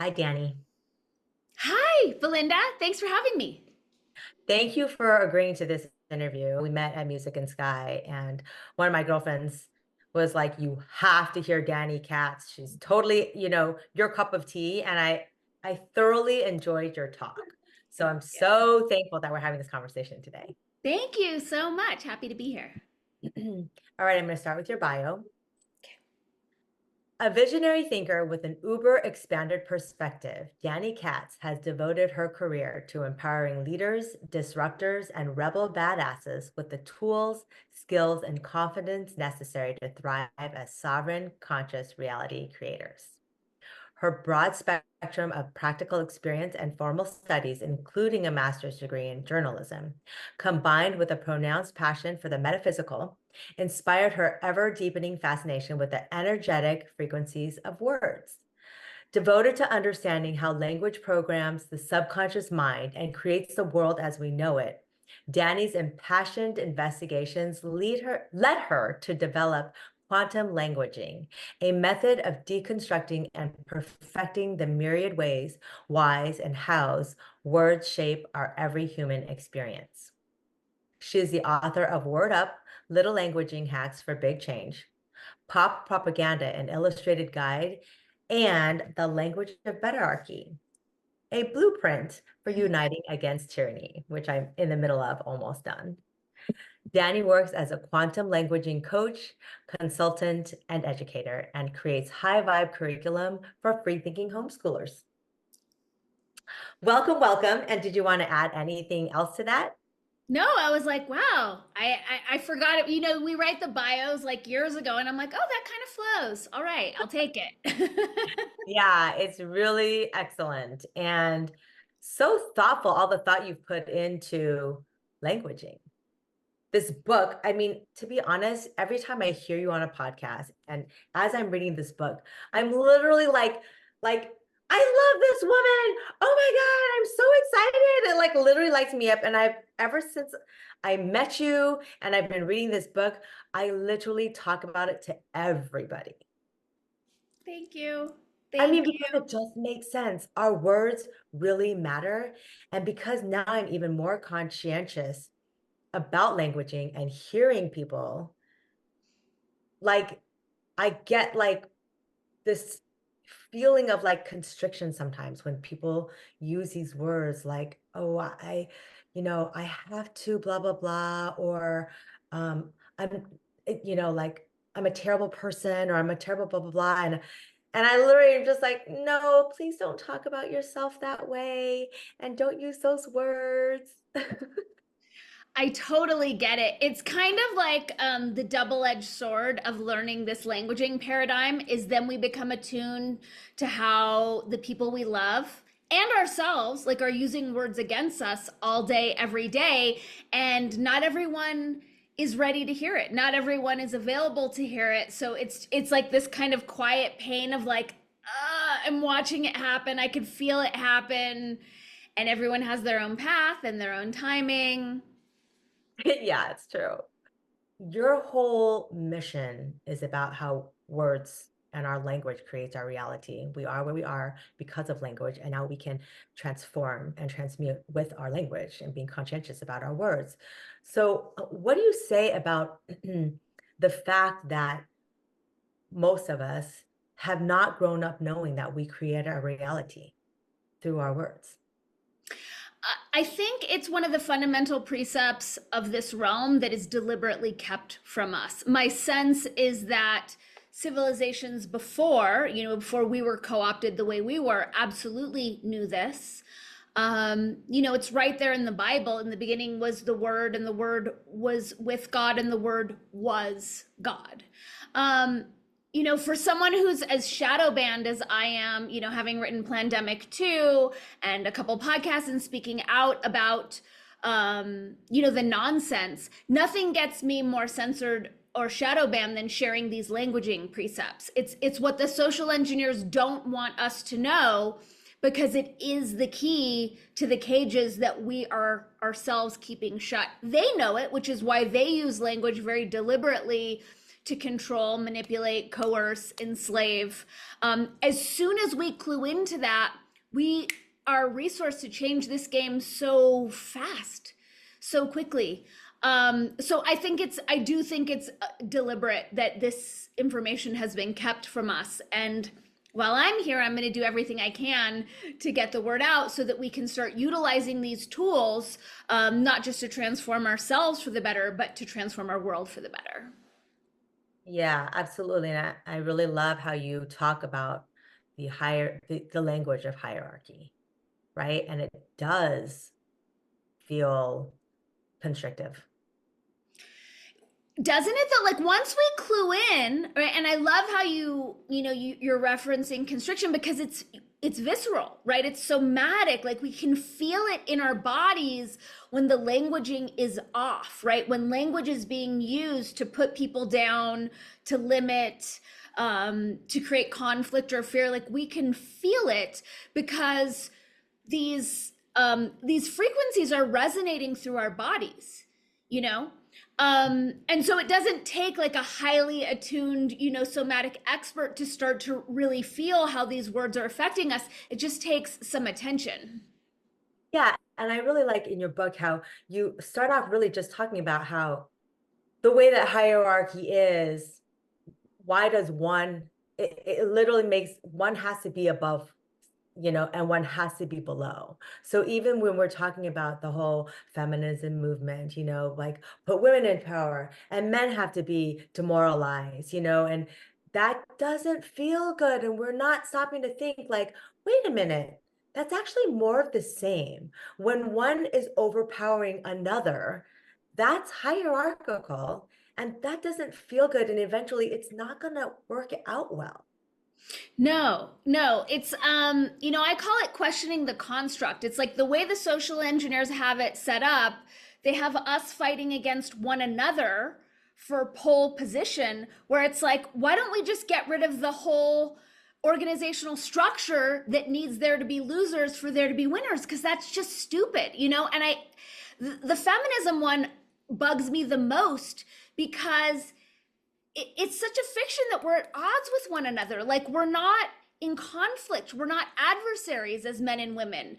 Hi, Dani. Hi, Belinda. Thanks for having me. Thank you for agreeing to this interview. We met at Music and Sky, and one of my girlfriends was like, "You have to hear Dani Katz. She's totally, your cup of tea." And I thoroughly enjoyed your talk. So Thank I'm you. so thankful that we're having this conversation today. Thank you so much. Happy to be here. All right, I'm going to start with your bio. A visionary thinker with an uber expanded perspective, Dani Katz has devoted her career to empowering leaders, disruptors, and rebel badasses with the tools, skills, and confidence necessary to thrive as sovereign, conscious reality creators. Her broad spectrum of practical experience and formal studies, including a master's degree in journalism, combined with a pronounced passion for the metaphysical, inspired her ever-deepening fascination with the energetic frequencies of words. Devoted to understanding how language programs the subconscious mind and creates the world as we know it, Dani's impassioned investigations led her to develop quantum languaging, a method of deconstructing and perfecting the myriad ways, whys, and hows words shape our every human experience. She is the author of Word Up, Little Languaging Hacks for Big Change, Pop Propaganda, an Illustrated Guide, and The Language of Betterarchy, a blueprint for uniting against tyranny, which I'm in the middle of, almost done. Dani works as a quantum languaging coach, consultant, and educator, and creates high vibe curriculum for free thinking homeschoolers. Welcome, welcome. And did you want to add anything else to that? No, I was like, wow, I forgot it. We write the bios like years ago, and I'm like, oh, that kind of flows. All right, I'll take it. Yeah, it's really excellent and so thoughtful, all the thought you've put into languaging. This book, I mean, to be honest, every time I hear you on a podcast and as I'm reading this book, I'm literally like, I love this woman. Oh my God, I'm so excited. It like literally lights me up. And I've ever since I met you and I've been reading this book, I literally talk about it to everybody. Thank you. I Thank mean, because you. it just makes sense. Our words really matter. And because now I'm even more conscientious about languaging and hearing people, like I get like this feeling of like constriction sometimes when people use these words like, oh, I have to blah, blah, blah, or I'm, like I'm a terrible person or I'm a terrible blah, blah, blah. And I literally am just like, no, please don't talk about yourself that way and don't use those words. I totally get it. It's kind of like the double-edged sword of learning this languaging paradigm is then we become attuned to how the people we love and ourselves like are using words against us all day, every day, and not everyone is ready to hear it. Not everyone is available to hear it. So it's like this kind of quiet pain of like, I'm watching it happen. I could feel it happen, and everyone has their own path and their own timing. Yeah, it's true. Your whole mission is about how words and our language creates our reality. We are where we are because of language, and now we can transform and transmute with our language and being conscientious about our words. So, what do you say about the fact that most of us have not grown up knowing that we create our reality through our words? I think it's one of the fundamental precepts of this realm that is deliberately kept from us. My sense is that civilizations before, before we were co opted the way we were, absolutely knew this. It's right there in the Bible. In the beginning was the Word, and the Word was with God, and the Word was God. For someone who's as shadow banned as I am, having written Plandemic 2 and a couple podcasts and speaking out about, the nonsense, nothing gets me more censored or shadow banned than sharing these languaging precepts. It's what the social engineers don't want us to know because it is the key to the cages that we are ourselves keeping shut. They know it, which is why they use language very deliberately to control, manipulate, coerce, enslave. As soon as we clue into that, we are resourced to change this game so fast, so quickly. So I do think it's deliberate that this information has been kept from us. And while I'm here, I'm going to do everything I can to get the word out so that we can start utilizing these tools, not just to transform ourselves for the better, but to transform our world for the better. Yeah, absolutely. And I really love how you talk about the language of hierarchy, right? And it does feel constrictive. Doesn't it though? Like once we clue in, right? And I love how you're referencing constriction because it's visceral, right? It's somatic. Like we can feel it in our bodies when the languaging is off, right? When language is being used to put people down, to limit, to create conflict or fear. Like we can feel it because these frequencies are resonating through our bodies, you know? And so it doesn't take like a highly attuned, somatic expert to start to really feel how these words are affecting us. It just takes some attention. Yeah. And I really like in your book how you start off really just talking about how the way that hierarchy is, why does it literally makes one has to be above, and one has to be below. So even when we're talking about the whole feminism movement, like put women in power and men have to be demoralized, and that doesn't feel good. And we're not stopping to think like, wait a minute, that's actually more of the same. When one is overpowering another, that's hierarchical and that doesn't feel good. And eventually it's not going to work out well. No, it's I call it questioning the construct. It's like the way the social engineers have it set up, they have us fighting against one another for pole position, where it's like, why don't we just get rid of the whole organizational structure that needs there to be losers for there to be winners? Because that's just stupid, and the feminism one bugs me the most because it's such a fiction that we're at odds with one another. Like we're not in conflict. We're not adversaries as men and women.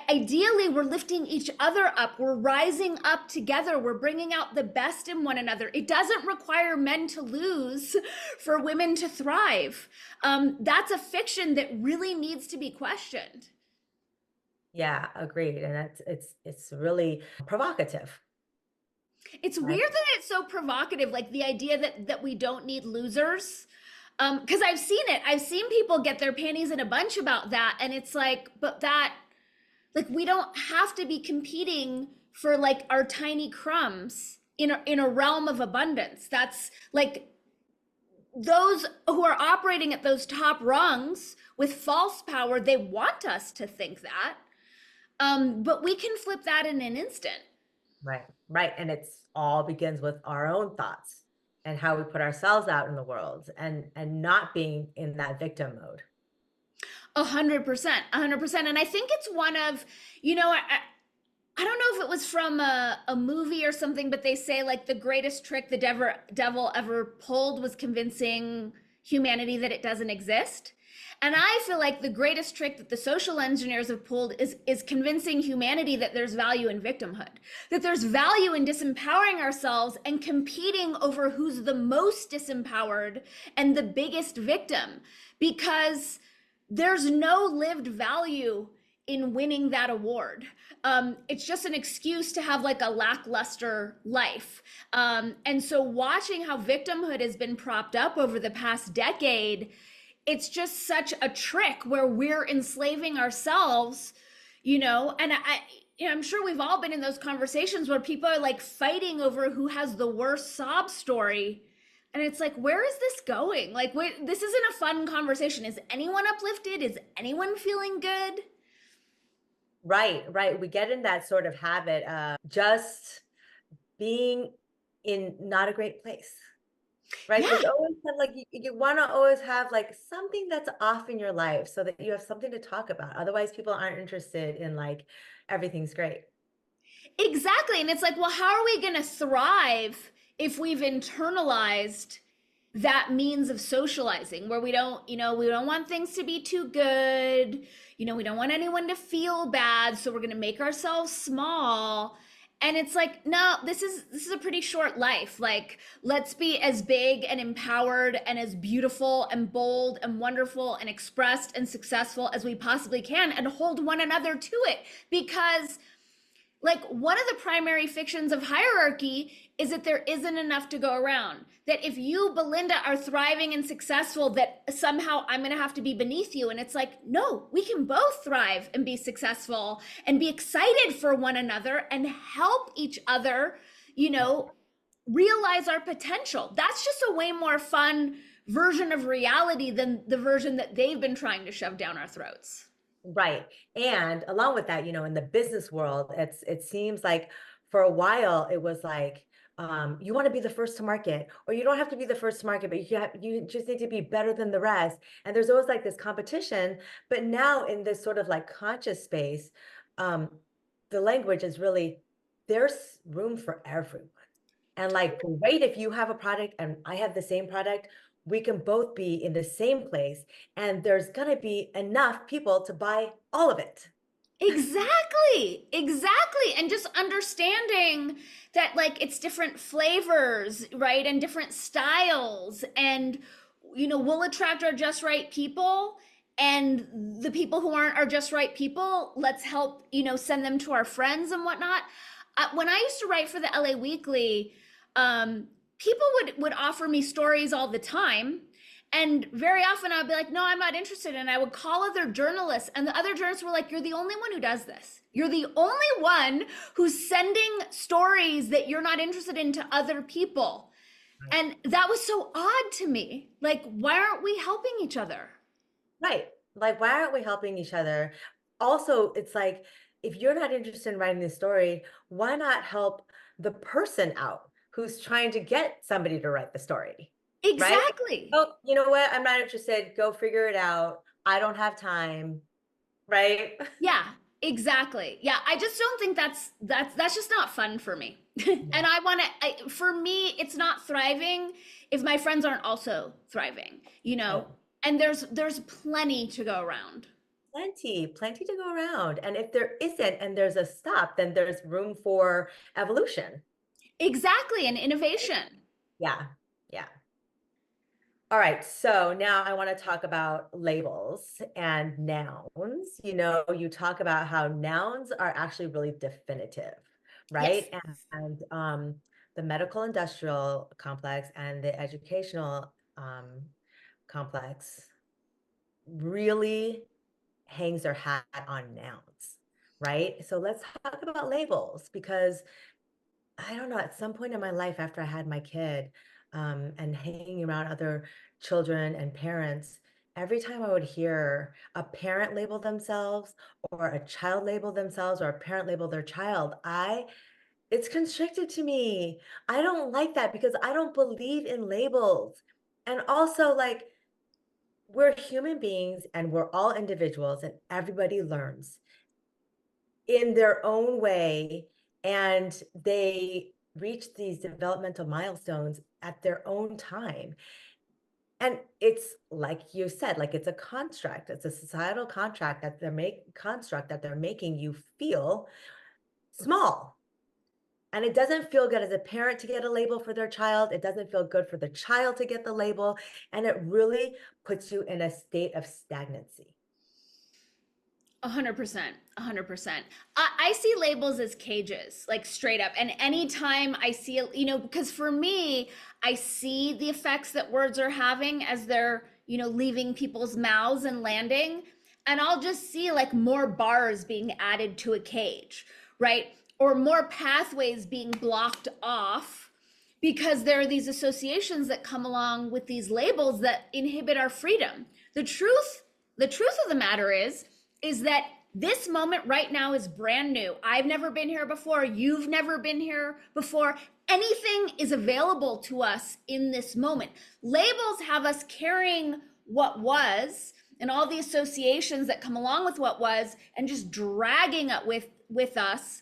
Ideally, we're lifting each other up. We're rising up together. We're bringing out the best in one another. It doesn't require men to lose for women to thrive. That's a fiction that really needs to be questioned. Yeah, agreed. And it's really provocative. It's Right? weird that it's so provocative, like the idea that we don't need losers. Because I've seen it. I've seen people get their panties in a bunch about that, and it's like, but that, like, we don't have to be competing for like our tiny crumbs in a realm of abundance. That's like those who are operating at those top rungs with false power. They want us to think that, but we can flip that in an instant. Right. Right. And it's all begins with our own thoughts and how we put ourselves out in the world and not being in that victim mode. 100%, 100%. And I think it's one of, I don't know if it was from a movie or something, but they say like the greatest trick the devil ever pulled was convincing humanity that it doesn't exist. And I feel like the greatest trick that the social engineers have pulled is convincing humanity that there's value in victimhood, that there's value in disempowering ourselves and competing over who's the most disempowered and the biggest victim, because there's no lived value in winning that award. It's just an excuse to have like a lackluster life. And so watching how victimhood has been propped up over the past decade, it's just such a trick where we're enslaving ourselves, and I'm sure we've all been in those conversations where people are like fighting over who has the worst sob story. And it's like, where is this going? Like, wait, this isn't a fun conversation. Is anyone uplifted? Is anyone feeling good? Right. Right. We get in that sort of habit of just being in not a great place. Right. Yeah. There's always like you want to always have like something that's off in your life so that you have something to talk about. Otherwise, people aren't interested in like everything's great. Exactly. And it's like, well, how are we going to thrive if we've internalized that means of socializing where we don't, we don't want things to be too good. We don't want anyone to feel bad. So we're going to make ourselves small. And it's like, no, this is a pretty short life. Like, let's be as big and empowered and as beautiful and bold and wonderful and expressed and successful as we possibly can, and hold one another to it. Because like, one of the primary fictions of hierarchy is that there isn't enough to go around. That if you, Belinda, are thriving and successful, that somehow I'm going to have to be beneath you. And it's like, no, we can both thrive and be successful and be excited for one another and help each other, realize our potential. That's just a way more fun version of reality than the version that they've been trying to shove down our throats. Right. And along with that, in the business world, it seems like for a while it was like, you want to be the first to market, or you don't have to be the first to market, but you just need to be better than the rest. And there's always like this competition. But now in this sort of like conscious space, the language is really, there's room for everyone. And like, great, if you have a product and I have the same product, we can both be in the same place, and there's going to be enough people to buy all of it. Exactly. And just understanding that, like, it's different flavors, right? And different styles. And, we'll attract our just right people. And the people who aren't our just right people, let's help, send them to our friends and whatnot. When I used to write for the LA Weekly, people would offer me stories all the time. And very often I'd be like, no, I'm not interested. And I would call other journalists, and the other journalists were like, you're the only one who does this. You're the only one who's sending stories that you're not interested in to other people. Right. And that was so odd to me. Like, why aren't we helping each other? Right. Like, why aren't we helping each other? Also, it's like, if you're not interested in writing this story, why not help the person out who's trying to get somebody to write the story? Exactly. Right? Oh, you know what? I'm not interested. Go figure it out. I don't have time. Right? Yeah, exactly. Yeah, I just don't think that's just not fun for me. And I want to, for me, it's not thriving if my friends aren't also thriving, Right. and there's plenty to go around. Plenty to go around. And if there isn't and there's a stop, then there's room for evolution. Exactly, and innovation. Yeah. Yeah. All right. So now I want to talk about labels and nouns. You talk about how nouns are actually really definitive, Yes. right? And the medical industrial complex and the educational complex really hangs their hat on nouns, right? So let's talk about labels, because I don't know, at some point in my life after I had my kid, and hanging around other children and parents, every time I would hear a parent label themselves, or a child label themselves, or a parent label their child, it's constricted to me. I don't like that, because I don't believe in labels. And also, like, we're human beings and we're all individuals, and everybody learns in their own way, and they reach these developmental milestones at their own time. And it's like you said, like, it's a construct, it's a societal contract that they're making you feel small. And it doesn't feel good as a parent to get a label for their child. It doesn't feel good for the child to get the label. And it really puts you in a state of stagnancy. 100%. 100%. I see labels as cages, like, straight up. And anytime I see, because for me, I see the effects that words are having as they're, leaving people's mouths and landing. And I'll just see like more bars being added to a cage, right? Or more pathways being blocked off because there are these associations that come along with these labels that inhibit our freedom. The truth of the matter is that this moment right now is brand new. I've never been here before. You've never been here before. Anything is available to us in this moment. Labels have us carrying what was and all the associations that come along with what was, and just dragging it with us,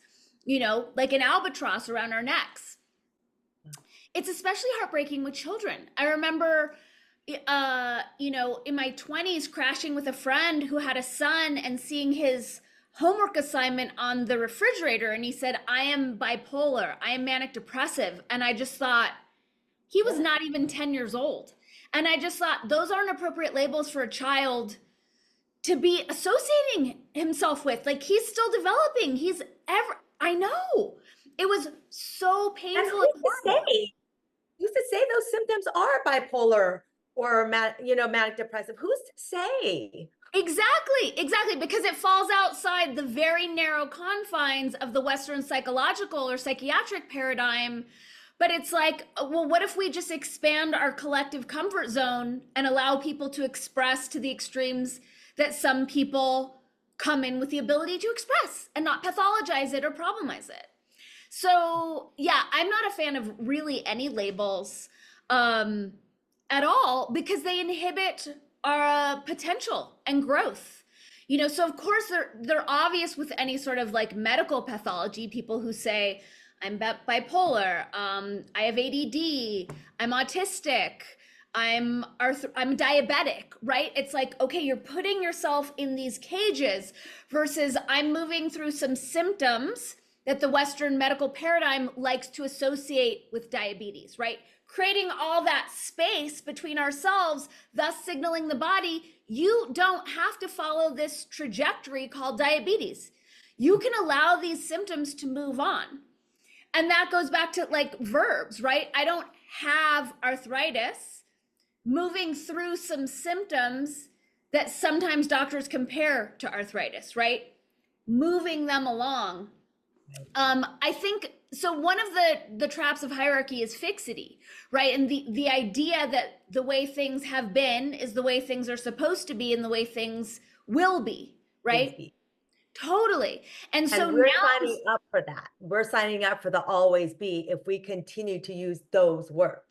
like an albatross around our necks. it's especially heartbreaking with children. I remember, you know, in my 20s, crashing with a friend who had a son and seeing his homework assignment on the refrigerator. And he said, I am bipolar, I am manic depressive. And I just thought, he was not even 10 years old. And I just thought, those aren't appropriate labels for a child to be associating himself with. Like, he's still developing. I know. It was so painful And and horrible. who's to say those symptoms are bipolar or manic depressive? Who's to say? Exactly, because it falls outside the very narrow confines of the Western psychological or psychiatric paradigm. But it's like, well, what if we just expand our collective comfort zone and allow people to express to the extremes that some people come in with the ability to express and not pathologize it or problemize it? So yeah, I'm not a fan of really any labels at all, because they inhibit our potential and growth. You know, so of course they're obvious with any sort of like medical pathology. People who say, I'm bipolar, I have ADD, I'm autistic, I'm diabetic, right? It's like, okay, you're putting yourself in these cages versus I'm moving through some symptoms that the Western medical paradigm likes to associate with diabetes, right? Creating all that space between ourselves, thus signaling the body, you don't have to follow this trajectory called diabetes. You can allow these symptoms to move on. And that goes back to like verbs, right? I don't have arthritis, moving through some symptoms that sometimes doctors compare to arthritis, right? Moving them along. I think so. One of the traps of hierarchy is fixity, right? And the idea that the way things have been is the way things are supposed to be and the way things will be, right? Totally. And so we're now, signing up for that. We're signing up for the always be if we continue to use those words.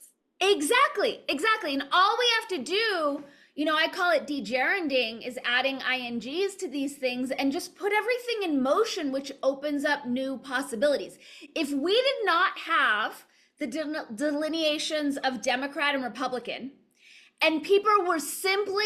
exactly. And all we have to do, you know, I call it degerunding, is adding INGs to these things and just put everything in motion, which opens up new possibilities. If we did not have the delineations of Democrat and Republican, and people were simply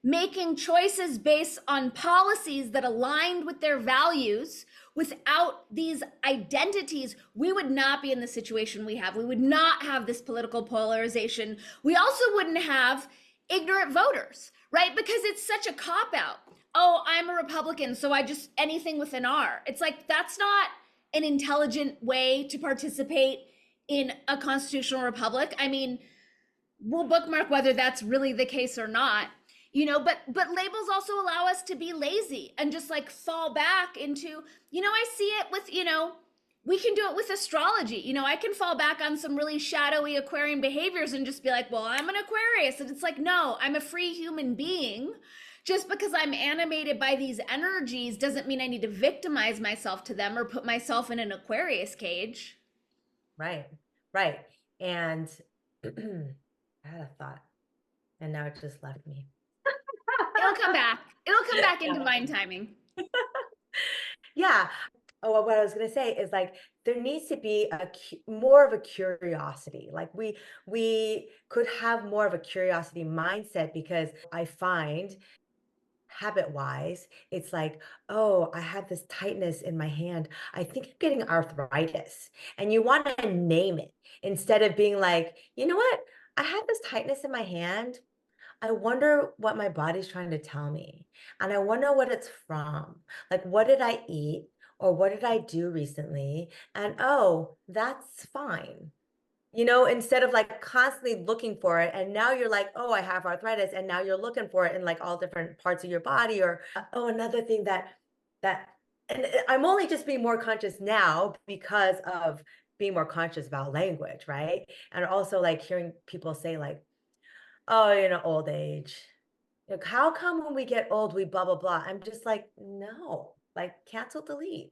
making choices based on policies that aligned with their values without these identities, we would not be in the situation we have. We would not have this political polarization. We also wouldn't have ignorant voters, right? Because it's such a cop out. Oh, I'm a Republican, so I just anything with an R. It's like, that's not an intelligent way to participate in a constitutional republic. I mean, we'll bookmark whether that's really the case or not, you know, but labels also allow us to be lazy and just like fall back into, you know, I see it with, you know, we can do it with astrology. You know, I can fall back on some really shadowy Aquarian behaviors and just be like, well, I'm an Aquarius. And it's like, no, I'm a free human being. Just because I'm animated by these energies doesn't mean I need to victimize myself to them or put myself in an Aquarius cage. Right. And I had a thought and now it just left me. It'll come back. It'll come back in divine timing. Yeah. Oh, what I was going to say is like, there needs to be more of a curiosity. Like we could have more of a curiosity mindset, because I find habit-wise, it's like, oh, I have this tightness in my hand. I think I'm getting arthritis. And you want to name it instead of being like, you know what? I have this tightness in my hand. I wonder what my body's trying to tell me. And I wonder what it's from. Like, what did I eat? Or what did I do recently? And oh, that's fine. You know, instead of like constantly looking for it. And now you're like, oh, I have arthritis. And now you're looking for it in like all different parts of your body. Or, oh, another thing and I'm only just being more conscious now because of being more conscious about language, right? And also like hearing people say like, oh, you know, old age. Like, how come when we get old, we blah, blah, blah? I'm just like, no, like cancel, delete.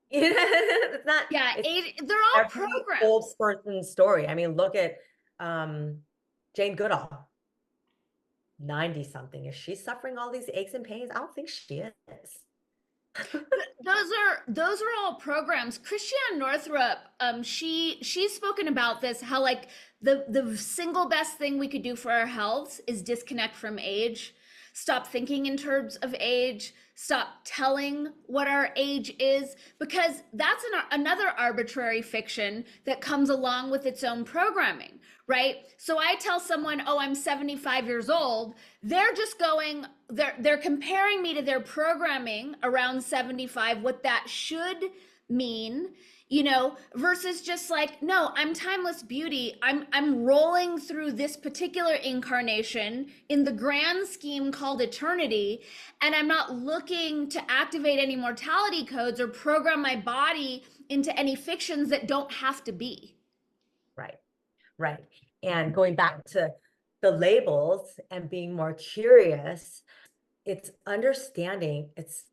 You know, it's not, Yeah, it's they're all every old programs. person's story. I mean, look at Jane Goodall, 90 something. Is she suffering all these aches and pains? I don't think she is. Those are all programs. Christiane Northrup, she's spoken about this, how like the single best thing we could do for our health is disconnect from age, stop thinking in terms of age, stop telling what our age is, because that's another arbitrary fiction that comes along with its own programming, right? So I tell someone, oh, I'm 75 years old, they're just going, they're comparing me to their programming around 75, what that should mean, versus just like, no, I'm timeless beauty. I'm rolling through this particular incarnation in the grand scheme called eternity, and I'm not looking to activate any mortality codes or program my body into any fictions that don't have to be. Right, right. And going back to the labels and being more curious, it's understanding, it's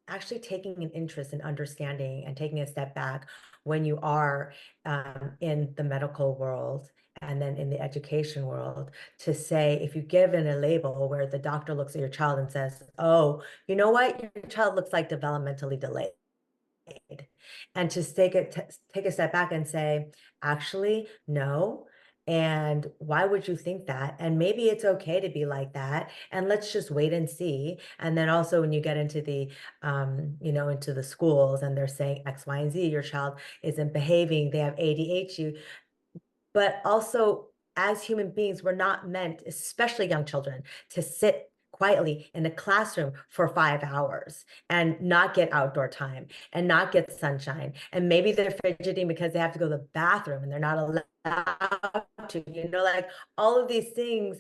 actually taking an interest in understanding and taking a step back when you are in the medical world and then in the education world, to say, if you given a label where the doctor looks at your child and says, oh, you know what, your child looks like developmentally delayed, and to take a step back and say, actually, no. And why would you think that? And maybe it's okay to be like that. And let's just wait and see. And then also when you get into the, into the schools and they're saying X, Y, and Z, your child isn't behaving, they have ADHD. But also, as human beings, we're not meant, especially young children, to sit quietly in a classroom for 5 hours and not get outdoor time and not get sunshine. And maybe they're fidgeting because they have to go to the bathroom and they're not allowed to, like all of these things.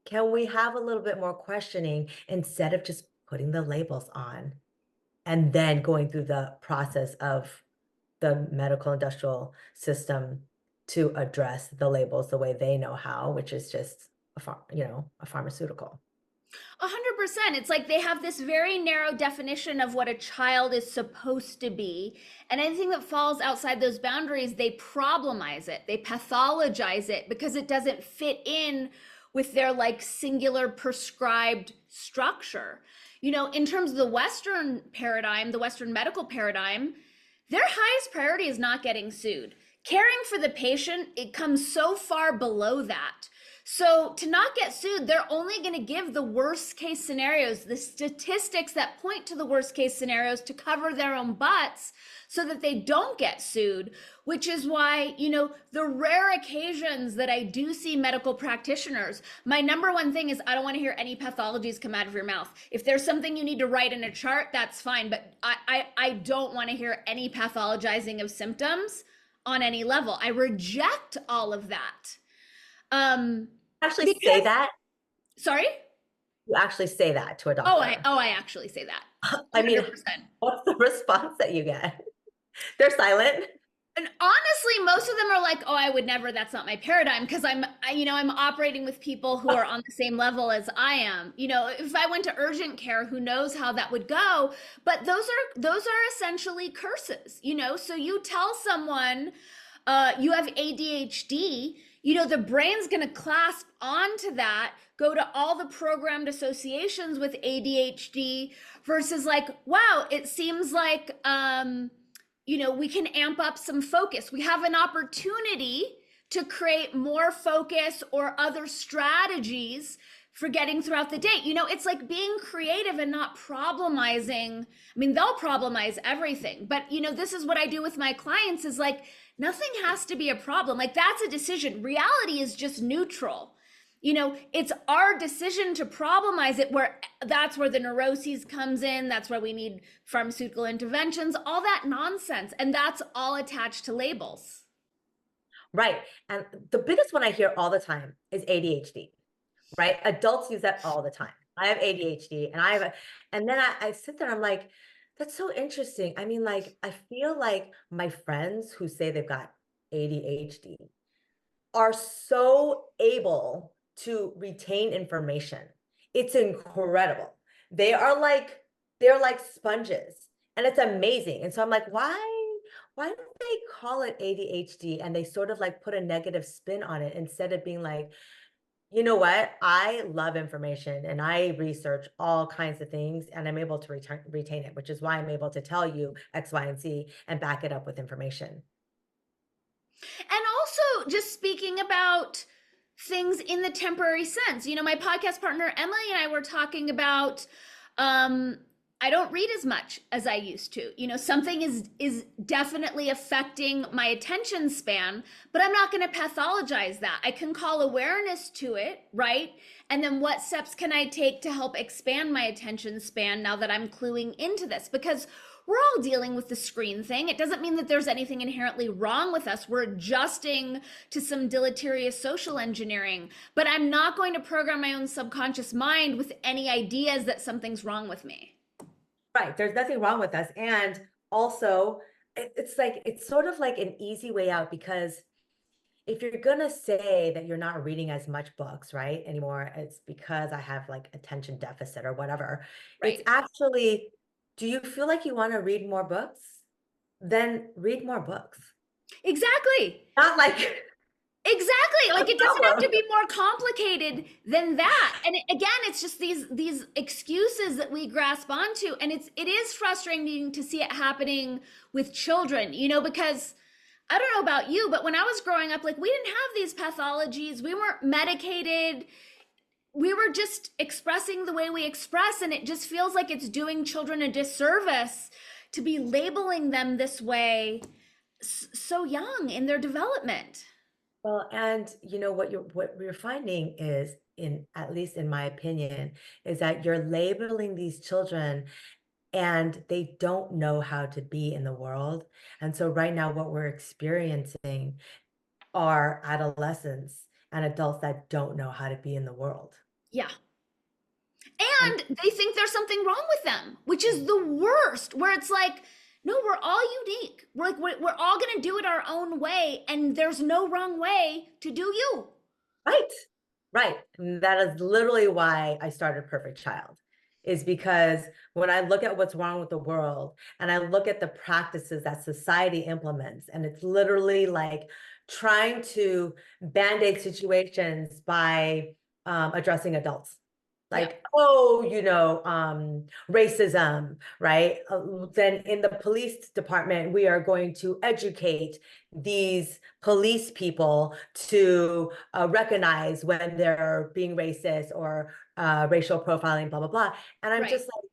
Can we have a little bit more questioning instead of just putting the labels on and then going through the process of the medical industrial system to address the labels the way they know how, which is just a pharmaceutical. 100%. It's like they have this very narrow definition of what a child is supposed to be. And anything that falls outside those boundaries, they problemize it, they pathologize it because it doesn't fit in with their like singular prescribed structure. In terms of the Western paradigm, the Western medical paradigm, their highest priority is not getting sued. Caring for the patient, it comes so far below that. So to not get sued, they're only going to give the worst case scenarios, the statistics that point to the worst case scenarios to cover their own butts so that they don't get sued, which is why, the rare occasions that I do see medical practitioners, my number one thing is I don't want to hear any pathologies come out of your mouth. If there's something you need to write in a chart, that's fine. But I don't want to hear any pathologizing of symptoms on any level. I reject all of that. Actually say that? Sorry? You actually say that to a doctor? I actually say that. 100%. I mean, what's the response that you get? They're silent. And honestly, most of them are like, oh, I would never, that's not my paradigm, because I'm operating with people who are on the same level as I am. If I went to urgent care, who knows how that would go? But those are essentially curses, so you tell someone you have ADHD, the brain's going to clasp onto that, go to all the programmed associations with ADHD versus like, wow, it seems like, we can amp up some focus. We have an opportunity to create more focus or other strategies for getting throughout the day. It's like being creative and not problemizing. I mean, they'll problemize everything, but this is what I do with my clients is like, nothing has to be a problem. Like that's a decision. Reality is just neutral. It's our decision to problemize it, that's where the neuroses comes in. That's where we need pharmaceutical interventions, all that nonsense. And that's all attached to labels. Right. And the biggest one I hear all the time is ADHD, right? Adults use that all the time. I have ADHD and then I sit there, I'm like, that's so interesting. I mean, like, I feel like my friends who say they've got ADHD are so able to retain information. It's incredible. They're like sponges and it's amazing. And so I'm like, why don't they call it ADHD? And they sort of like put a negative spin on it instead of being like, You know what? I love information and I research all kinds of things and I'm able to retain it, which is why I'm able to tell you X, Y, and Z and back it up with information. And also, just speaking about things in the temporary sense, you know, my podcast partner Emily and I were talking about I don't read as much as I used to. You know, something is definitely affecting my attention span, but I'm not going to pathologize that. I can call awareness to it, right? And then what steps can I take to help expand my attention span now that I'm cluing into this? Because we're all dealing with the screen thing. It doesn't mean that there's anything inherently wrong with us. We're adjusting to some deleterious social engineering, but I'm not going to program my own subconscious mind with any ideas that something's wrong with me. Right. There's nothing wrong with us. And also, it's sort of like an easy way out because if you're going to say that you're not reading as much books, right, anymore, it's because I have like attention deficit or whatever. It's Right. actually, do you feel like you want to read more books? Then read more books. Exactly. Not like Exactly. a Like it doesn't have to problem. be more complicated than that. And again, it's just these excuses that we grasp onto, and it is frustrating to see it happening with children, you know, because I don't know about you, but when I was growing up, like we didn't have these pathologies. We weren't medicated. We were just expressing the way we express, and it just feels like it's doing children a disservice to be labeling them this way so young in their development. Well, and you know what we're finding is in at least in my opinion is that you're labeling these children and they don't know how to be in the world. And so right now what we're experiencing are adolescents and adults that don't know how to be in the world. Yeah. And And they think there's something wrong with them, which is the worst, where it's like, no, we're all unique. We're all going to do it our own way, and there's no wrong way to do you. right, right. And that is literally why I started Perfect Child, is because when I look at what's wrong with the world and I look at the practices that society implements, and it's literally like trying to band-aid situations by addressing adults. Yeah. Like, oh, racism, right? Then in the police department, we are going to educate these police people to recognize when they're being racist or racial profiling, blah, blah, blah. And I'm Right. just like,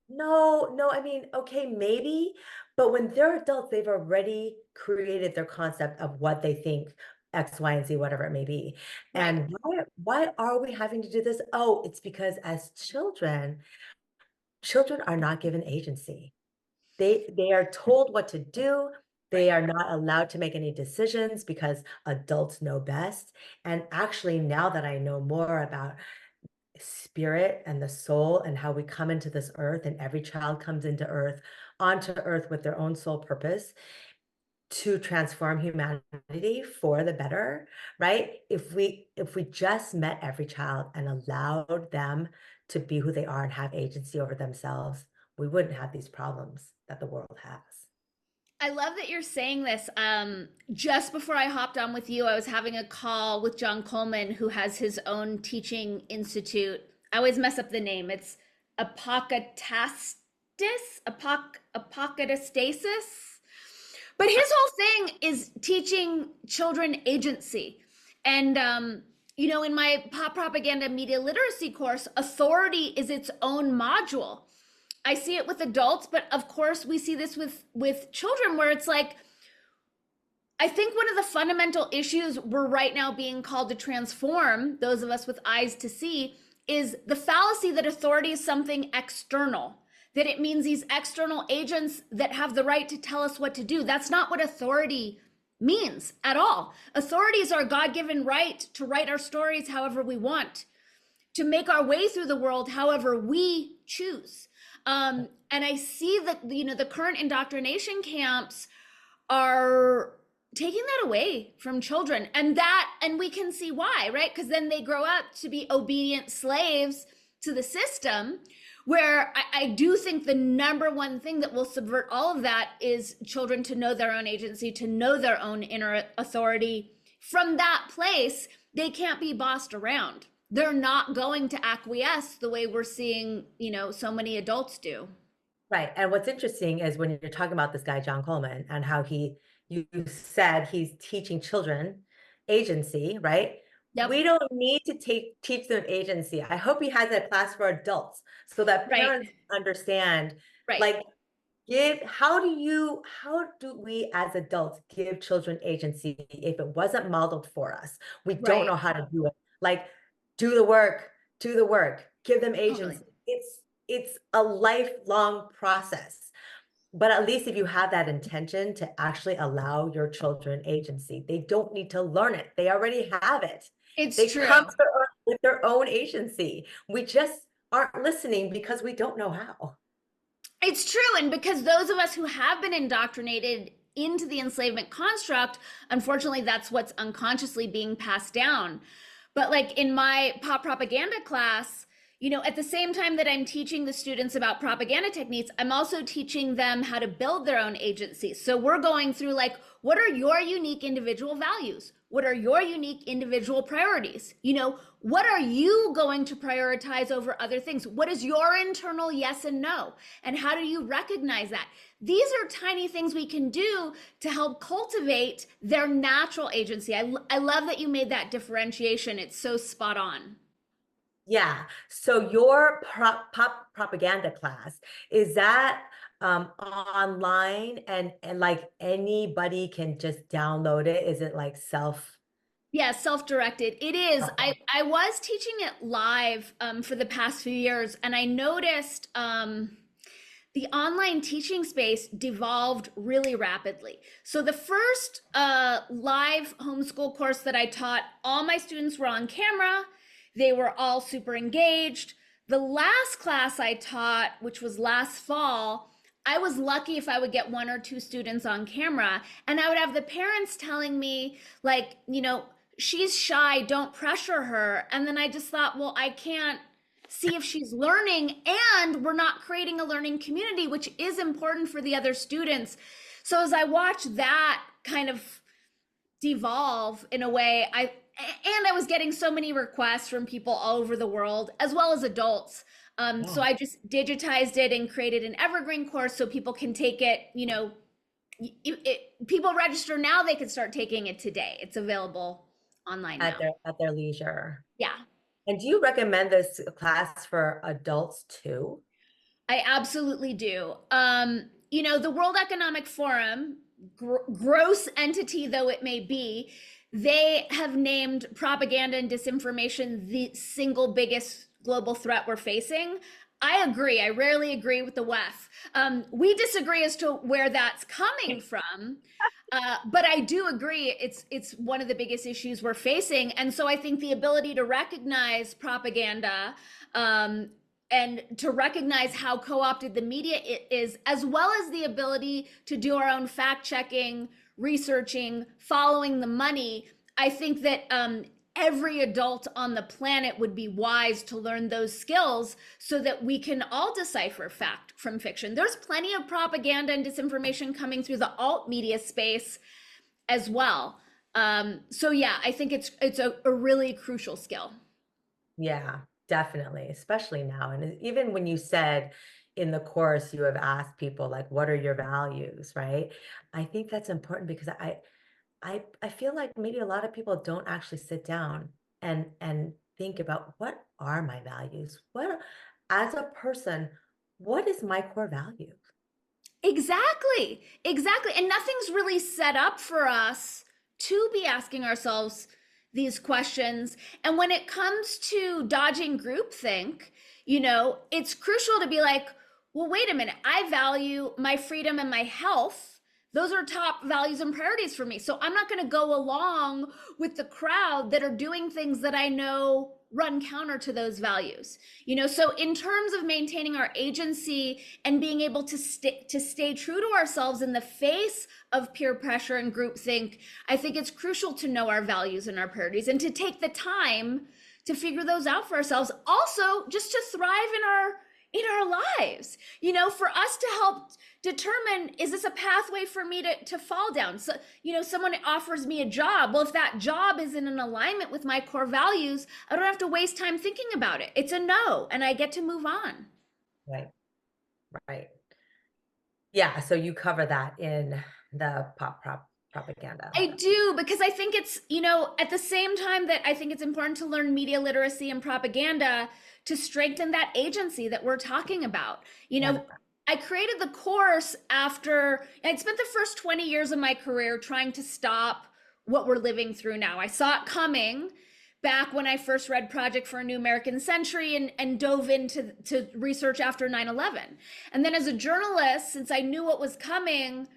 no, no, I mean, okay, maybe, but when they're adults, they've already created their concept of what they think X, Y, and Z, whatever it may be. Right. And why are we having to do this? Oh, it's because as children are not given agency. They are told what to do. They Right. are not allowed to make any decisions because adults know best. And actually, now that I know more about spirit and the soul and how we come into this earth, and every child comes into earth onto earth with their own soul purpose to transform humanity for the better, right? If we just met every child and allowed them to be who they are and have agency over themselves, we wouldn't have these problems that the world has. I love that you're saying this. Just before I hopped on with you, I was having a call with John Coleman, who has his own teaching institute. I always mess up the name. It's Apocatastasis, Apocatastasis. But his whole thing is teaching children agency. And, you know, in my pop propaganda media literacy course, authority is its own module. I see it with adults, but of course we see this with children, where it's like, I think one of the fundamental issues we're right now being called to transform, those of us with eyes to see, is the fallacy that authority is something external, that it means these external agents that have the right to tell us what to do. That's not what authority means at all. Authority is our God-given right to write our stories however we want, to make our way through the world however we choose. And I see that, you know, the current indoctrination camps are taking that away from children, and we can see why, right? Because then they grow up to be obedient slaves to the system, where I do think the number one thing that will subvert all of that is children to know their own agency, to know their own inner authority. From that place, they can't be bossed around. They're not going to acquiesce the way we're seeing, so many adults do. Right. And what's interesting is when you're talking about this guy, John Coleman, and how you said he's teaching children agency, right? Yep. We don't need to teach them agency. I hope he has a class for adults so that Right. parents understand, Right. like, how do we as adults give children agency if it wasn't modeled for us? We don't Right. know how to do it. Like, do the work, give them Totally. agency. It's a lifelong process. But at least if you have that intention to actually allow your children agency, they don't need to learn it. They already have it. It's They true. come to earth with their own agency. We just aren't listening because we don't know how. It's true. And because those of us who have been indoctrinated into the enslavement construct, unfortunately, that's what's unconsciously being passed down. But like in my pop propaganda class, at the same time that I'm teaching the students about propaganda techniques, I'm also teaching them how to build their own agency. So we're going through like, what are your unique individual values? What are your unique individual priorities? What are you going to prioritize over other things? What is your internal yes and no? And how do you recognize that? These are tiny things we can do to help cultivate their natural agency. I love that you made that differentiation. It's so spot on. Yeah. So your pop propaganda class, is that online and like anybody can just download it? Is it like self? Yeah, self-directed. It is. I was teaching it live for the past few years, and I noticed the online teaching space devolved really rapidly. So the first live homeschool course that I taught, all my students were on camera. They were all super engaged. The last class I taught, which was last fall, I was lucky if I would get one or two students on camera, and I would have the parents telling me, like, she's shy, don't pressure her. And then I just thought, well, I can't see if she's learning, and we're not creating a learning community, which is important for the other students. So as I watched that kind of devolve in a way, I was getting so many requests from people all over the world, as well as adults. So I just digitized it and created an evergreen course so people can take it, people register now, they can start taking it today. It's available online now. At their leisure. Yeah, And do you recommend this class for adults too? I absolutely do. The World Economic Forum, gross entity though it may be, they have named propaganda and disinformation the single biggest global threat we're facing. I agree. I rarely agree with the WEF. We disagree as to where that's coming from. But I do agree it's one of the biggest issues we're facing. And so I think the ability to recognize propaganda and to recognize how co-opted the media is, as well as the ability to do our own fact checking, researching, following the money, I think that every adult on the planet would be wise to learn those skills so that we can all decipher fact from fiction. There's plenty of propaganda and disinformation coming through the alt media space as well. So yeah, I think it's a really crucial skill. Yeah, definitely, especially now. And even when you said in the course, you have asked people like, what are your values, right? I think that's important because I feel like maybe a lot of people don't actually sit down and think about what are my values? As a person, what is my core value? Exactly. And nothing's really set up for us to be asking ourselves these questions. And when it comes to dodging groupthink, it's crucial to be like, well, wait a minute, I value my freedom and my health. Those are top values and priorities for me. So I'm not going to go along with the crowd that are doing things that I know run counter to those values. So in terms of maintaining our agency and being able to stay true to ourselves in the face of peer pressure and groupthink, I think it's crucial to know our values and our priorities and to take the time to figure those out for ourselves. Also, just to thrive in our lives, for us to help determine, is this a pathway for me to fall down? So, someone offers me a job. Well, if that job is in an alignment with my core values, I don't have to waste time thinking about it. It's a no, and I get to move on. Right. Right. Yeah. So you cover that in the propaganda. I do, because I think it's, at the same time that I think it's important to learn media literacy and propaganda to strengthen that agency that we're talking about. Yeah. I created the course after I'd spent the first 20 years of my career trying to stop what we're living through now. I saw it coming back when I first read Project for a New American Century and dove into research after 9/11. And then as a journalist, since I knew what was coming,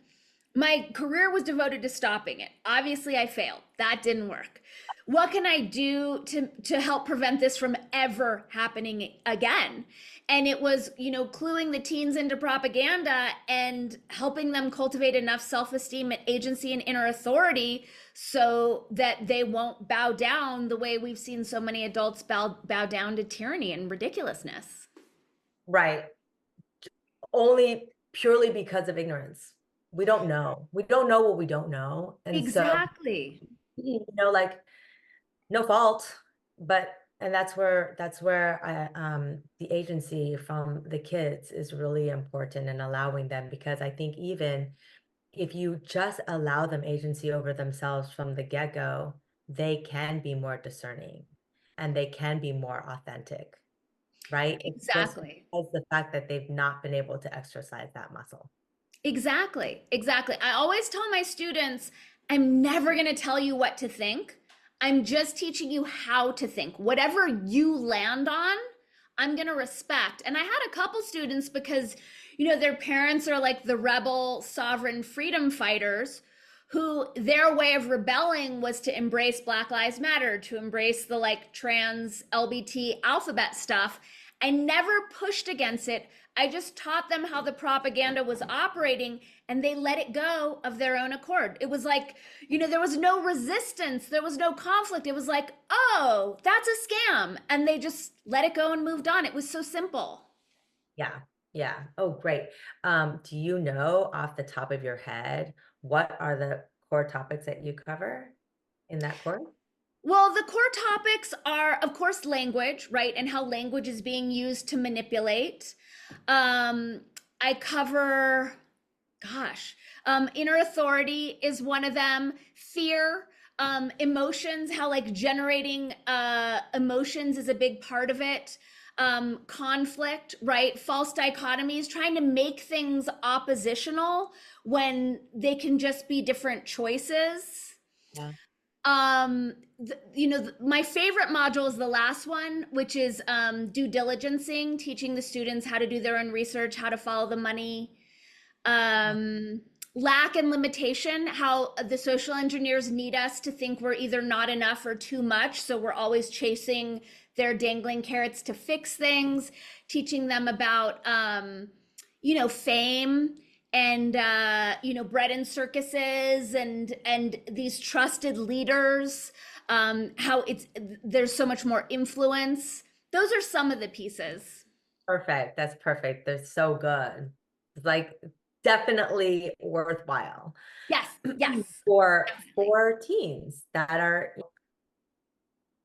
my career was devoted to stopping it. Obviously, I failed. That didn't work. What can I do to help prevent this from ever happening again? And it was, cluing the teens into propaganda and helping them cultivate enough self-esteem and agency and inner authority so that they won't bow down the way we've seen so many adults bow down to tyranny and ridiculousness. Right. Only purely because of ignorance. We don't know. We don't know what we don't know. And exactly. So, like, no fault, and that's where the agency from the kids is really important, and allowing them, because I think even if you just allow them agency over themselves from the get-go, they can be more discerning and they can be more authentic, right? Exactly. It's just the fact that they've not been able to exercise that muscle. Exactly. I always tell my students, I'm never going to tell you what to think. I'm just teaching you how to think. Whatever you land on, I'm going to respect. And I had a couple students, because, their parents are like the rebel sovereign freedom fighters, who their way of rebelling was to embrace Black Lives Matter, to embrace the trans LBT alphabet stuff. I never pushed against it. I just taught them how the propaganda was operating, and they let it go of their own accord. It was like, there was no resistance. There was no conflict. It was like, oh, that's a scam. And they just let it go and moved on. It was so simple. Yeah. Yeah. Oh, great. Do you know off the top of your head, what are the core topics that you cover in that course? Well, the core topics are, of course, language, right? And how language is being used to manipulate. I cover, inner authority is one of them. Fear, emotions, how generating emotions is a big part of it. Conflict, right? False dichotomies, trying to make things oppositional when they can just be different choices. Yeah. My favorite module is the last one, which is due diligencing, teaching the students how to do their own research, how to follow the money. Lack and limitation, how the social engineers need us to think we're either not enough or too much. So we're always chasing their dangling carrots to fix things, teaching them about, fame and, bread and circuses and these trusted leaders, how there's so much more influence. Those are some of the pieces. Perfect. That's perfect. They're so good. It's definitely worthwhile. Yes. For teens that are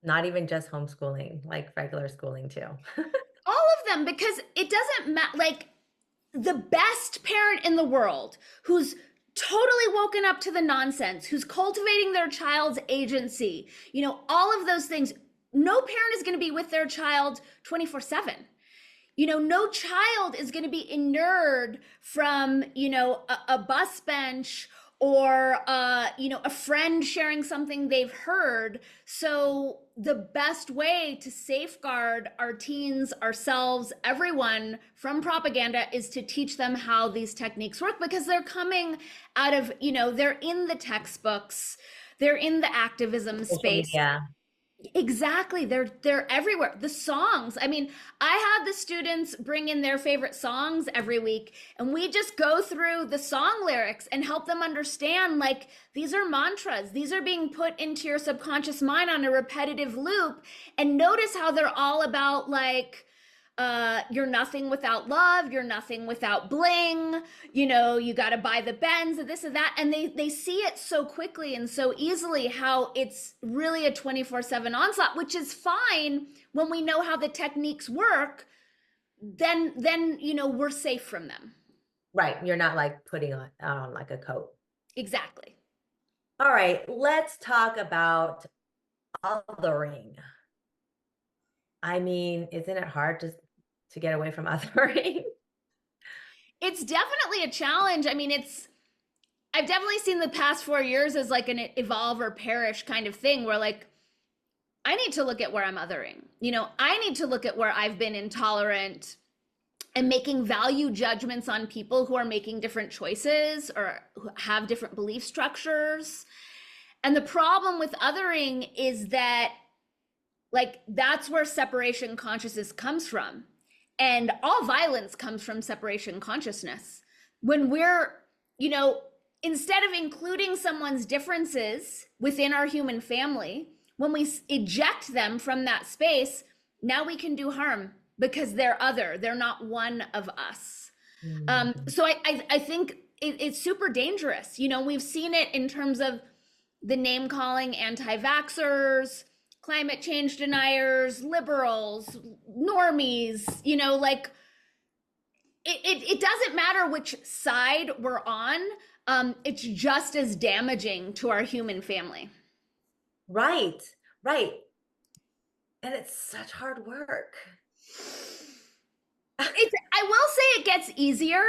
not even just homeschooling, regular schooling too. All of them, because it doesn't matter. The best parent in the world who's totally woken up to the nonsense, who's cultivating their child's agency, all of those things. No parent is going to be with their child 24/7. No child is going to be inured from, a bus bench or, a friend sharing something they've heard. So the best way to safeguard our teens, ourselves, everyone from propaganda is to teach them how these techniques work, because they're coming out of, they're in the textbooks, they're in the activism space. Yeah. Exactly. They're everywhere. The songs. I mean, I had the students bring in their favorite songs every week, and we just go through the song lyrics and help them understand, these are mantras. These are being put into your subconscious mind on a repetitive loop, and notice how they're all about you're nothing without love, you're nothing without bling, you know, you got to buy the Benz and this and that. And they see it so quickly and so easily how it's really a 24/7 onslaught, which is fine when we know how the techniques work. Then you know, we're safe from them. Right. You're not like putting on like a coat. Exactly. All right. Let's talk about othering. I mean, isn't it hard to get away from othering? It's definitely a challenge. I mean, I've definitely seen the past 4 years as like an evolve or perish kind of thing where like I need to look at where I'm othering. You know, I need to look at where I've been intolerant and making value judgments on people who are making different choices or who have different belief structures. And the problem with othering is that like that's where separation consciousness comes from. And all violence comes from separation consciousness. When we're, you know, instead of including someone's differences within our human family, when we eject them from that space, now we can do harm because they're other, they're not one of us. So I think it's super dangerous. You know, we've seen it in terms of the name calling anti-vaxxers, climate change deniers, liberals, normies, you know, like it doesn't matter which side we're on. It's just as damaging to our human family. Right. Right. And it's such hard work. I will say it gets easier.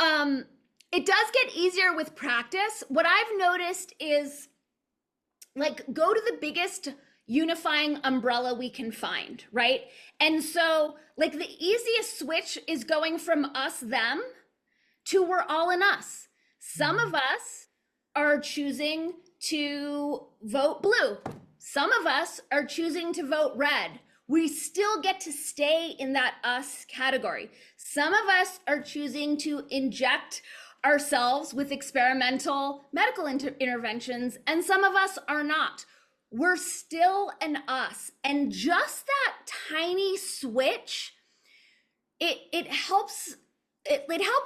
It does get easier with practice. What I've noticed is like go to the biggest unifying umbrella we can find, right? And so like the easiest switch is going from us, them to we're all in us. Some of us are choosing to vote blue. Some of us are choosing to vote red. We still get to stay in that us category. Some of us are choosing to inject ourselves with experimental medical interventions, and some of us are not. We're still an us. And just that tiny switch, it helps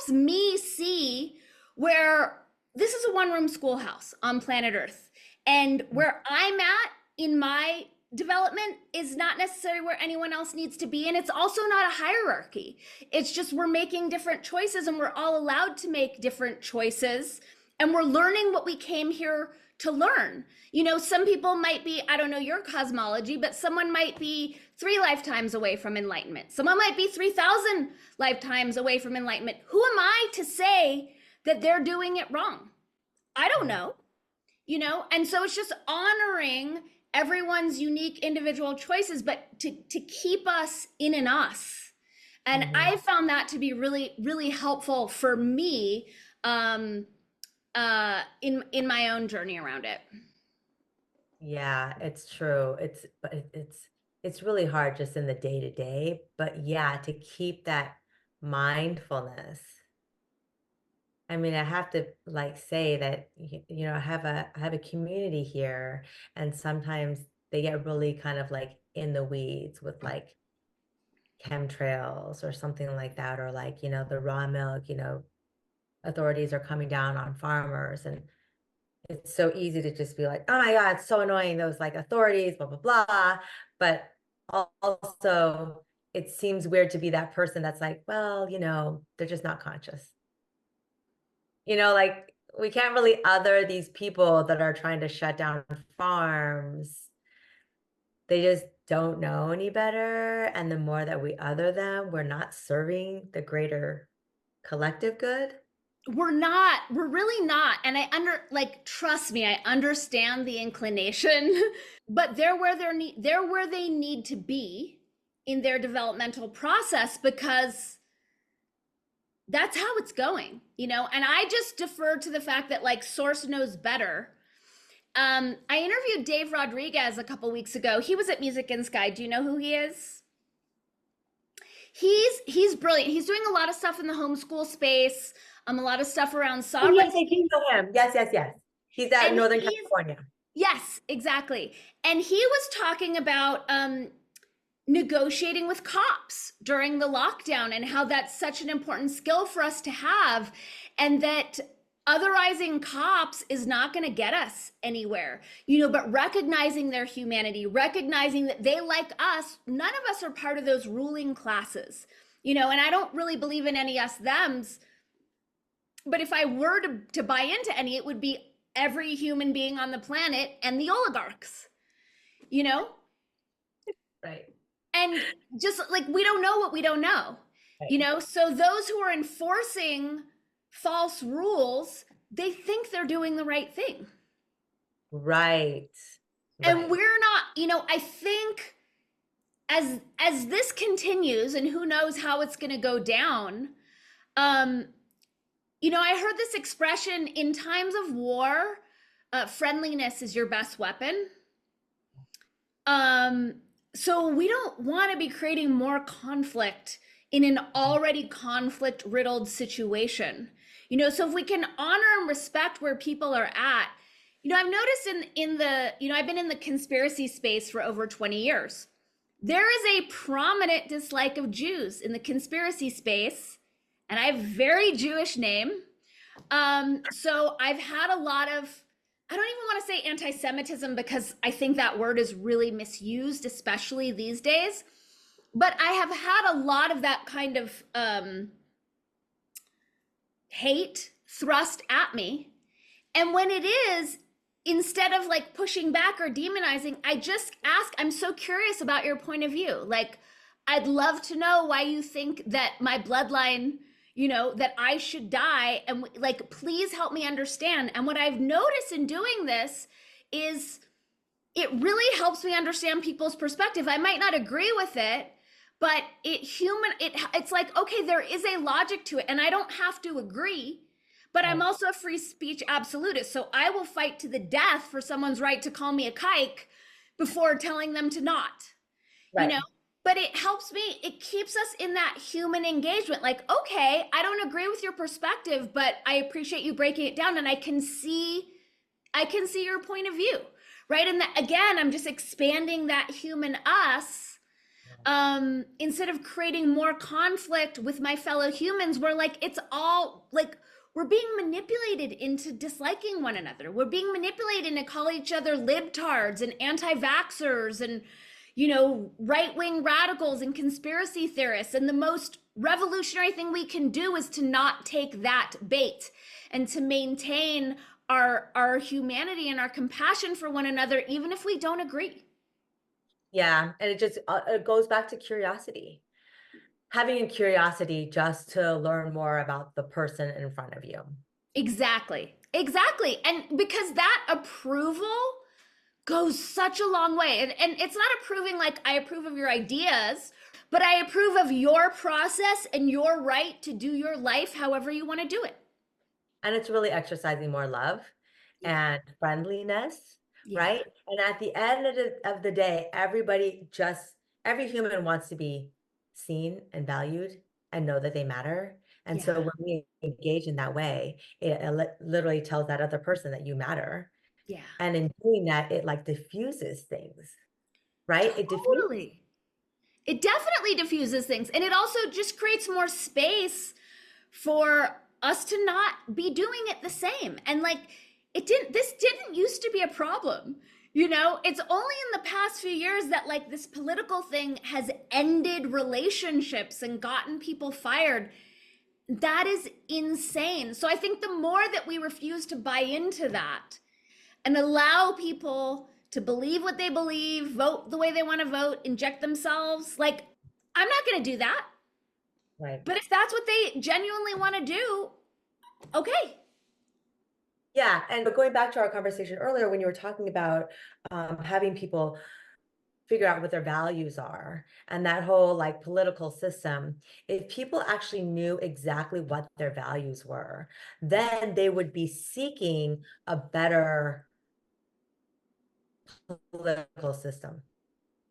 me see where this is a one-room schoolhouse on planet Earth. And where I'm at in my development is not necessarily where anyone else needs to be. And it's also not a hierarchy. It's just we're making different choices and we're all allowed to make different choices. And we're learning what we came here to learn. You know, some people might be, I don't know your cosmology, but someone might be 3 lifetimes away from enlightenment. Someone might be 3,000 lifetimes away from enlightenment. Who am I to say that they're doing it wrong? I don't know, you know? And so it's just honoring everyone's unique individual choices, but to keep us in an us. And I found that to be really, really helpful for me in my own journey around it. Yeah, it's true. It's really hard just in the day to day, but yeah, to keep that mindfulness. I mean, I have to like say that you know, I have a community here, and sometimes they get really kind of like in the weeds with like chemtrails or something like that, or like, you know, the raw milk, you know, authorities are coming down on farmers, and it's so easy to just be like, oh my God, it's so annoying, those like authorities, blah, blah, blah. But also it seems weird to be that person that's like, well, you know, they're just not conscious. You know, like we can't really other these people that are trying to shut down farms. They just don't know any better. And the more that we other them, we're not serving the greater collective good. We're really not. And trust me, I understand the inclination, but they're where they need to be in their developmental process because that's how it's going, you know? And I just defer to the fact that like source knows better. I interviewed Dave Rodriguez a couple weeks ago. He was at Music in Sky. Do you know who he is? He's brilliant. He's doing a lot of stuff in the homeschool space, a lot of stuff around sovereignty. Yes, I do know him. Yes. He's out in Northern California. Yes, exactly. And he was talking about negotiating with cops during the lockdown and how that's such an important skill for us to have, and that otherizing cops is not going to get us anywhere, but recognizing their humanity, recognizing that they, like us, none of us are part of those ruling classes, and I don't really believe in any us thems, but if I were to buy into any, it would be every human being on the planet and the oligarchs, Right. and just like, we don't know what we don't know, Right. so those who are enforcing false rules, they think they're doing the right thing. Right. And Right. we're not, I think as this continues, and who knows how it's going to go down, I heard this expression: in times of war, friendliness is your best weapon. So we don't want to be creating more conflict in an already conflict riddled situation. So if we can honor and respect where people are at, I've noticed in the, I've been in the conspiracy space for over 20 years. There is a prominent dislike of Jews in the conspiracy space, and I have a very Jewish name. So I've had a lot of, I don't even want to say anti-Semitism, because I think that word is really misused, especially these days. But I have had a lot of that kind of hate thrust at me. And when it is, instead of like pushing back or demonizing, I just ask, I'm so curious about your point of view. Like, I'd love to know why you think that my bloodline, that I should die. And like, please help me understand. And what I've noticed in doing this is it really helps me understand people's perspective. I might not agree with it, but it's like, okay, there is a logic to it, and I don't have to agree. But I'm also a free speech absolutist, so I will fight to the death for someone's right to call me a kike before telling them to not. Right. But it helps me, it keeps us in that human engagement. Like, okay, I don't agree with your perspective, but I appreciate you breaking it down, and I can see your point of view, right? And that, again, I'm just expanding that human us, instead of creating more conflict with my fellow humans, where like, it's all like, we're being manipulated into disliking one another. We're being manipulated to call each other libtards and anti-vaxxers and, right-wing radicals and conspiracy theorists. And the most revolutionary thing we can do is to not take that bait, and to maintain our humanity and our compassion for one another, even if we don't agree. Yeah. And it goes back to curiosity. Having a curiosity just to learn more about the person in front of you. Exactly. And because that approval goes such a long way. And it's not approving like I approve of your ideas, but I approve of your process and your right to do your life however you want to do it. And it's really exercising more love and friendliness, right? And at the end of the day, every human wants to be seen and valued and know that they matter. And so when we engage in that way, it literally tells that other person that you matter. Yeah. And in doing that, it like diffuses things, right? Totally. It definitely diffuses things. And it also just creates more space for us to not be doing it the same. And like, this didn't used to be a problem. It's only in the past few years that like this political thing has ended relationships and gotten people fired. That is insane. So I think the more that we refuse to buy into that and allow people to believe what they believe, vote the way they want to vote, inject themselves, like, I'm not going to do that. Right. But if that's what they genuinely want to do, okay. Yeah. And but going back to our conversation earlier, when you were talking about having people figure out what their values are and that whole like political system, if people actually knew exactly what their values were, then they would be seeking a better political system.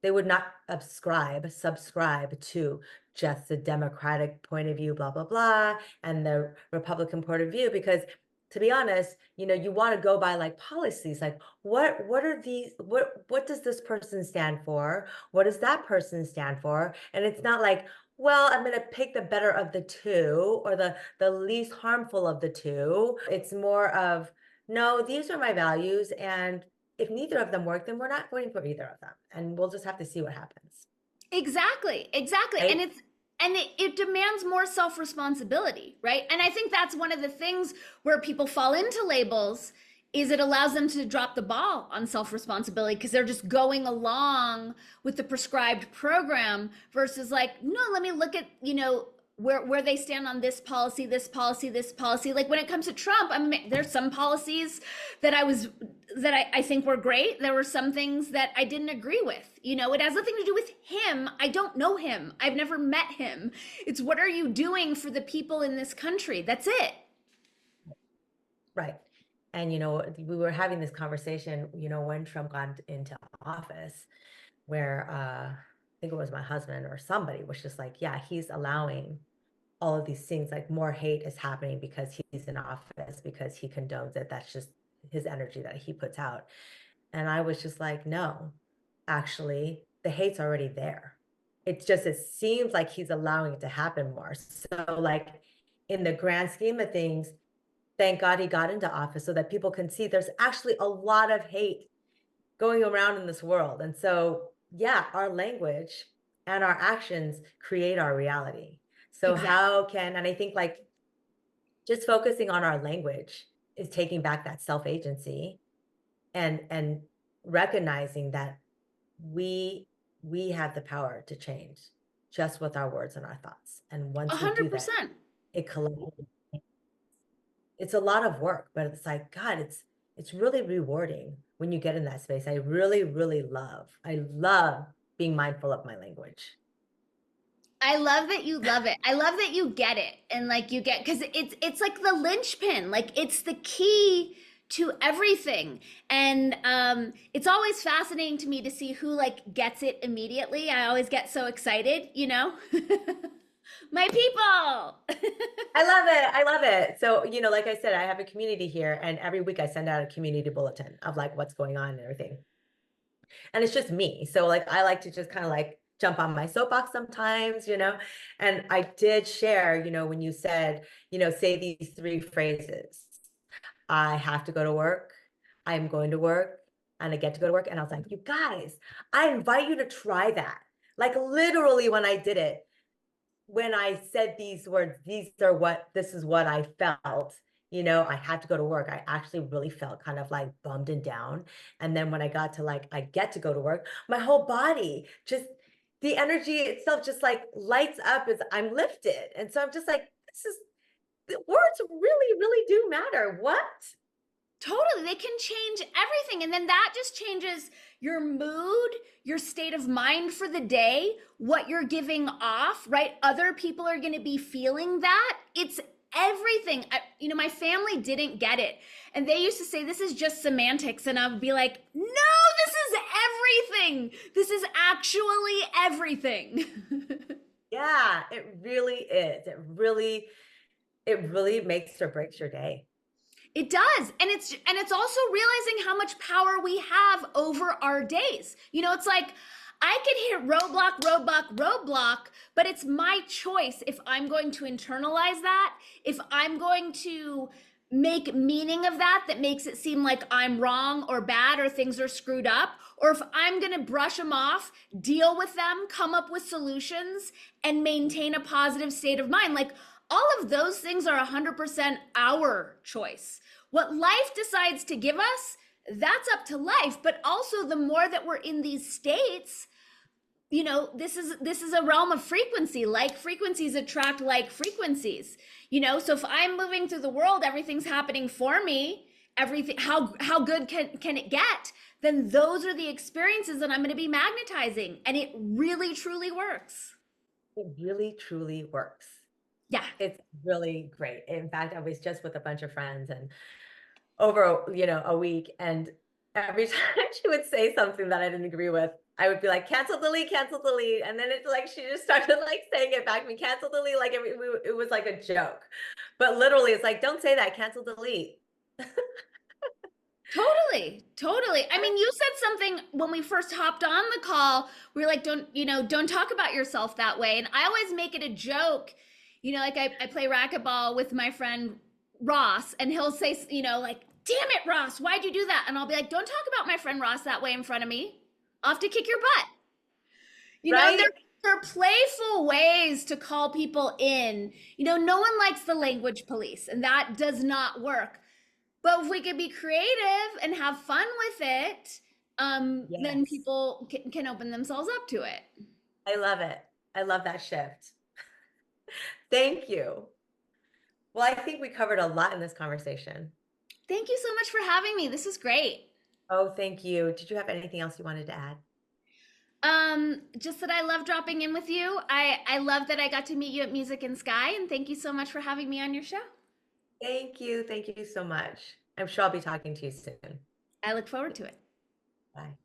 They would not subscribe to just the Democratic point of view, blah, blah, blah, and the Republican point of view, because to be honest, you want to go by like policies, like what are these, what does this person stand for? What does that person stand for? And it's not like, well, I'm going to pick the better of the two or the least harmful of the two. It's more of, no, these are my values, and if neither of them work, then we're not voting for either of them, and we'll just have to see what happens. Exactly, exactly. Right? And it demands more self-responsibility, right? And I think that's one of the things where people fall into labels is it allows them to drop the ball on self-responsibility because they're just going along with the prescribed program versus like, no, let me look at, where they stand on this policy, this policy, this policy. Like when it comes to Trump, I mean, there's some policies that I think were great. There were some things that I didn't agree with. It has nothing to do with him. I don't know him. I've never met him. It's what are you doing for the people in this country? That's it. Right. And, we were having this conversation, when Trump got into office, where I think it was my husband or somebody was just like, yeah, he's allowing all of these things, like more hate is happening because he's in office, because he condones it. That's just his energy that he puts out. And I was just like, no, actually, the hate's already there. It's just, it seems like he's allowing it to happen more. So, like, in the grand scheme of things, thank God he got into office so that people can see there's actually a lot of hate going around in this world. And so, yeah, our language and our actions create our reality. So Exactly. and I think like just focusing on our language is taking back that self-agency and recognizing that we we have the power to change just with our words and our thoughts. And A once we do hundred that, percent. it collectively, it's a lot of work, but it's like, God, it's really rewarding when you get in that space. I really, really I love being mindful of my language. I love that you love it. I love that you get it and like you get because it's like the linchpin, like it's the key to everything. And it's always fascinating to me to see who like gets it immediately. I always get so excited, My people. I love it. I love it. So, like I said, I have a community here, and every week I send out a community bulletin of like what's going on and everything. And it's just me. So, like, I like to just kind of like jump on my soapbox sometimes, And I did share, when you said, say these three phrases: I have to go to work, I'm going to work, and I get to go to work. And I was like, you guys, I invite you to try that. Like, literally, when I did it, when I said these words, this is what I felt, I had to go to work. I actually really felt kind of like bummed and down. And then when I got to like, I get to go to work, my whole body just, the energy itself just like lights up as I'm lifted. And so I'm just like, the words really, really do matter. What? Totally. They can change everything. And then that just changes your mood, your state of mind for the day, what you're giving off, right? Other people are going to be feeling that. It's everything. My family didn't get it. And they used to say, this is just semantics. And I would be like, no, this is everything. This is actually everything. Yeah, it really is. It really makes or breaks your day. It does. And it's also realizing how much power we have over our days. It's like I could hit roadblock, roadblock, roadblock, but it's my choice if I'm going to internalize that, if I'm going to make meaning of that makes it seem like I'm wrong or bad or things are screwed up, or if I'm going to brush them off, deal with them, come up with solutions, and maintain a positive state of mind. Like all of those things are 100% our choice. What life decides to give us, that's up to life. But also, the more that we're in these states, this is a realm of frequency. Like frequencies attract like frequencies. So if I'm moving through the world, everything's happening for me. Everything, how good can it get? Then those are the experiences that I'm going to be magnetizing, and it really truly works. It really, truly works. Yeah. It's really great. In fact, I was just with a bunch of friends and over, a week, and every time she would say something that I didn't agree with, I would be like, cancel, delete, and then it's like she just started like saying it back to me, cancel, delete, like it was like a joke, but literally it's like, don't say that, cancel, delete. Totally, totally. I mean, you said something when we first hopped on the call. We were like, don't talk about yourself that way. And I always make it a joke. Like I play racquetball with my friend Ross, and he'll say, like, damn it, Ross, why'd you do that? And I'll be like, don't talk about my friend Ross that way in front of me. I'll have to kick your butt. Right? There are playful ways to call people in. No one likes the language police, and that does not work. But if we could be creative and have fun with it, then Yes. people can open themselves up to it. I love it. I love that shift. Thank you. Well, I think we covered a lot in this conversation. Thank you so much for having me. This is great. Oh, thank you. Did you have anything else you wanted to add? Just that I love dropping in with you. I love that I got to meet you at Music and Sky, and thank you so much for having me on your show. Thank you. Thank you so much. I'm sure I'll be talking to you soon. I look forward to it. Bye.